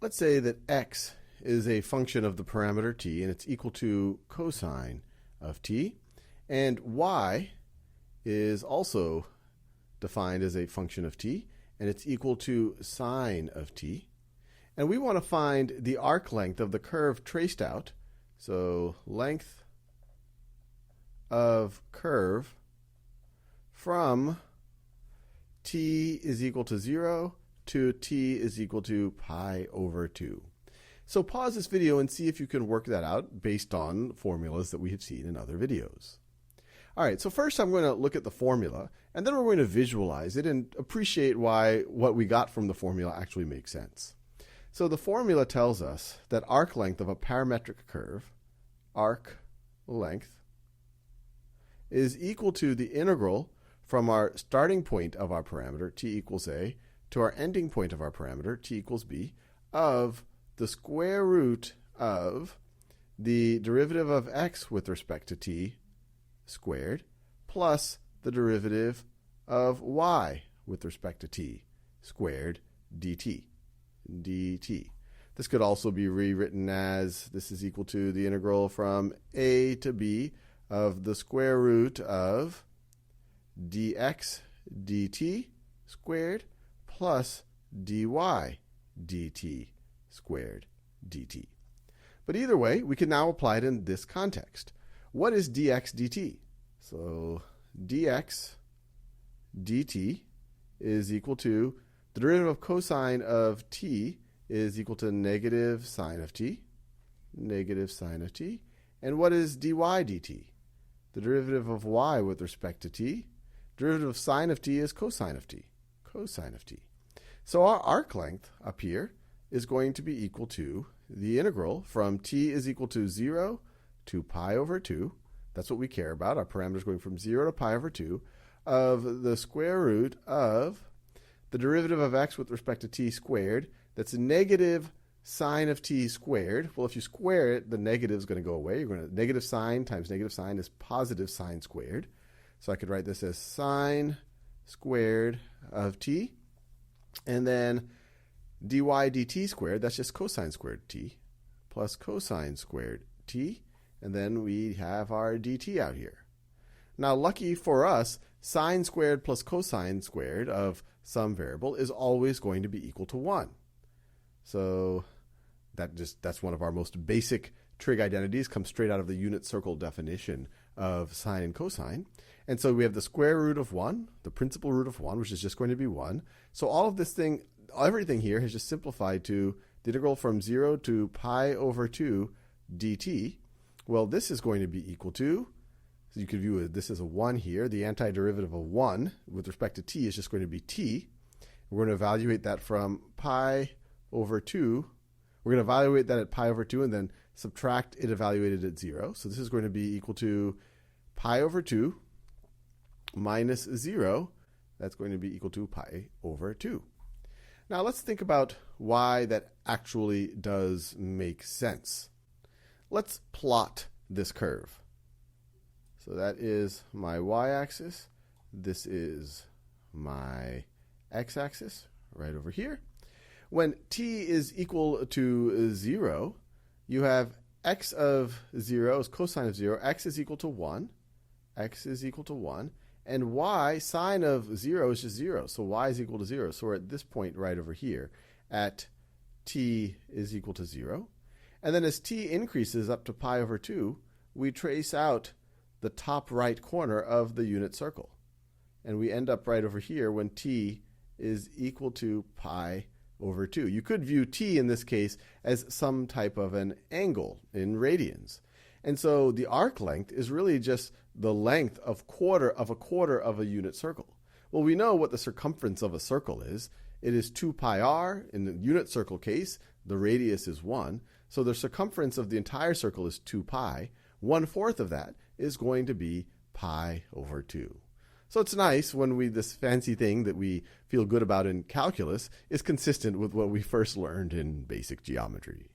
Let's say that x is a function of the parameter t, and it's equal to cosine of t, and y is also defined as a function of t, and it's equal to sine of t. And we want to find the arc length of the curve traced out. So length of curve from t is equal to 0 to t is equal to pi over 2. So pause this video and see if you can work that out based on formulas that we have seen in other videos. All right, so first I'm going to look at the formula, and then we're going to visualize it and appreciate why what we got from the formula actually makes sense. So the formula tells us that arc length of a parametric curve, arc length, is equal to the integral from our starting point of our parameter, t equals a, to our ending point of our parameter, t equals b, of the square root of the derivative of x with respect to t squared plus the derivative of y with respect to t squared dt. This could also be rewritten as this is equal to the integral from a to b of the square root of dx dt squared plus dy dt squared dt. But either way, we can now apply it in this context. What is dx dt? So dx dt is equal to the derivative of cosine of t is equal to negative sine of t, negative sine of t. And what is dy dt? The derivative of y with respect to t. Derivative of sine of t is cosine of t, cosine of t. So our arc length up here is going to be equal to the integral from t is equal to 0 to pi over 2. That's what we care about. Our parameter is going from 0 to pi over 2 of the square root of the derivative of x with respect to t squared. That's negative sine of t squared. Well, if you square it, the negative is going to go away. You're going to negative sine times negative sine is positive sine squared. So I could write this as sine squared of t. And then dy dt squared, that's just cosine squared t, plus cosine squared t. And then we have our dt out here. Now, lucky for us, sine squared plus cosine squared of some variable is always going to be equal to 1. So that's one of our most basic trig identities, comes straight out of the unit circle definition of sine and cosine. And so we have the square root of 1, the principal root of 1, which is just going to be 1. So all of this thing, everything here has just simplified to the integral from 0 to pi over 2 dt. Well, this is going to be equal to, so you could view this as a 1 here. The antiderivative of 1 with respect to t is just going to be t. We're going to evaluate that from pi over 2. We're going to evaluate that at pi over 2 and then subtract it evaluated at 0. So this is going to be equal to pi over 2 minus 0. That's going to be equal to pi over 2. Now let's think about why that actually does make sense. Let's plot this curve. So that is my y-axis. This is my x-axis right over here. When t is equal to 0, you have x of 0 is cosine of 0. X is equal to 1. X is equal to 1. And y, sine of 0 is just 0. So y is equal to 0. So we're at this point right over here at t is equal to 0. And then as t increases up to pi over 2, we trace out the top right corner of the unit circle. And we end up right over here when t is equal to pi over 2. You could view t in this case as some type of an angle in radians. And so the arc length is really just the length of a quarter of a unit circle. Well, we know what the circumference of a circle is. It is 2 pi r. In the unit circle case, the radius is 1. So the circumference of the entire circle is 2 pi. 1/4 of that is going to be pi over 2. So it's nice when this fancy thing that we feel good about in calculus is consistent with what we first learned in basic geometry.